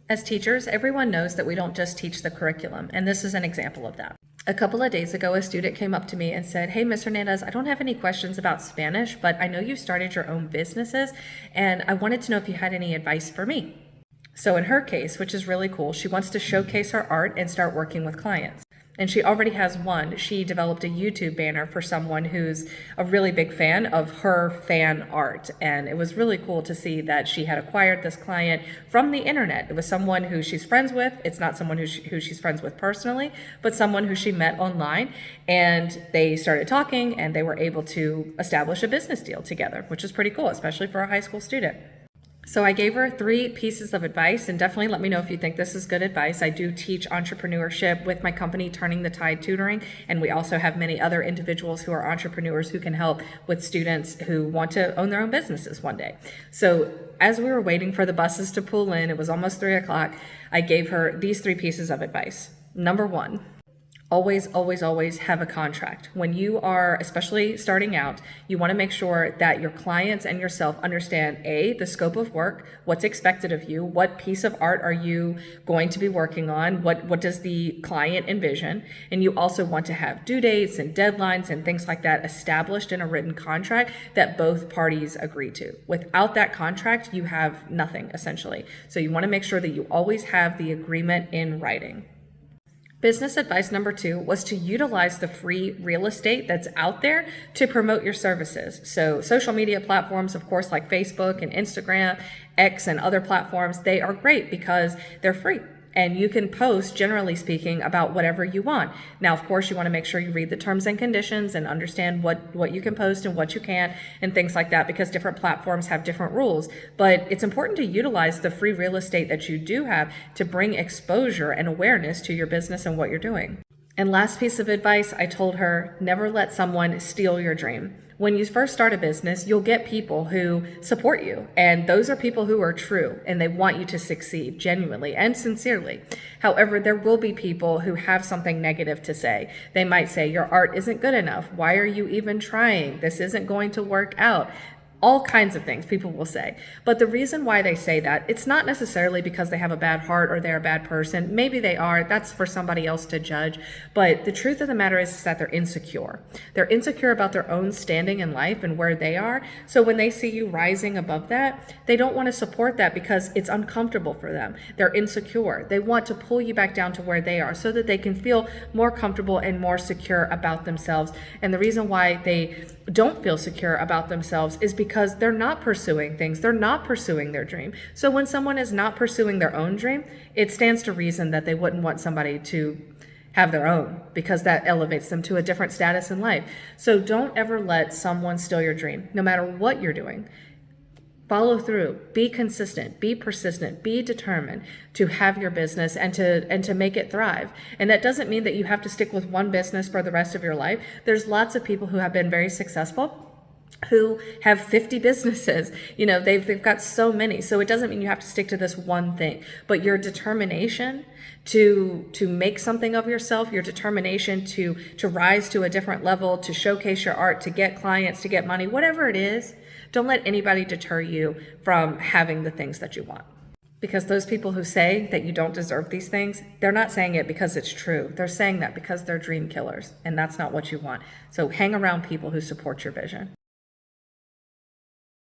As teachers, everyone knows that we don't just teach the curriculum, and this is an example of that. A couple of days ago, a student came up to me and said, "Hey, Ms. Hernandez, I don't have any questions about Spanish, but I know you started your own businesses, and I wanted to know if you had any advice for me." So in her case, which is really cool, she wants to showcase her art and start working with clients. And she already has one. She developed a YouTube banner for someone who's a really big fan of her fan art. And it was really cool to see that she had acquired this client from the internet. It was someone who she's friends with. It's not someone who she's friends with personally, but someone who she met online. And they started talking and they were able to establish a business deal together, which is pretty cool, especially for a high school student. So I gave her 3 pieces of advice, and definitely let me know if you think this is good advice. I do teach entrepreneurship with my company, Turning the Tide Tutoring, and we also have many other individuals who are entrepreneurs who can help with students who want to own their own businesses one day. So as we were waiting for the buses to pull in, it was almost 3 o'clock, I gave her these 3 pieces of advice. Number 1. Always, always, always have a contract. When you are especially starting out, you want to make sure that your clients and yourself understand A, the scope of work, what's expected of you, what piece of art are you going to be working on, what does the client envision, and you also want to have due dates and deadlines and things like that established in a written contract that both parties agree to. Without that contract, you have nothing essentially. So you want to make sure that you always have the agreement in writing. Business advice number 2 was to utilize the free real estate that's out there to promote your services. So social media platforms, of course, like Facebook and Instagram, X and other platforms, they are great because they're free. And you can post, generally speaking, about whatever you want. Now, of course, you want to make sure you read the terms and conditions and understand what you can post and what you can't and things like that, because different platforms have different rules. But it's important to utilize the free real estate that you do have to bring exposure and awareness to your business and what you're doing. And last piece of advice, I told her, never let someone steal your dream. When you first start a business, you'll get people who support you, and those are people who are true and they want you to succeed genuinely and sincerely. However, there will be people who have something negative to say. They might say, your art isn't good enough. Why are you even trying? This isn't going to work out. All kinds of things people will say. But the reason why they say that, it's not necessarily because they have a bad heart or they're a bad person. Maybe they are. That's for somebody else to judge. But the truth of the matter is that they're insecure. They're insecure about their own standing in life and where they are. So when they see you rising above that, they don't want to support that because it's uncomfortable for them. They're insecure. They want to pull you back down to where they are so that they can feel more comfortable and more secure about themselves. And the reason why they don't feel secure about themselves is because they're not pursuing things. They're not pursuing their dream. So when someone is not pursuing their own dream, it stands to reason that they wouldn't want somebody to have their own, because that elevates them to a different status in life. So don't ever let someone steal your dream, no matter what you're doing. Follow through, be consistent, be persistent, be determined to have your business and to make it thrive. And that doesn't mean that you have to stick with one business for the rest of your life. There's lots of people who have been very successful who have 50 businesses. They've got so many. So it doesn't mean you have to stick to this one thing, but your determination to make something of yourself, your determination to rise to a different level, to showcase your art, to get clients, to get money, whatever it is, don't let anybody deter you from having the things that you want. Because those people who say that you don't deserve these things, they're not saying it because it's true. They're saying that because they're dream killers, and that's not what you want. So hang around people who support your vision.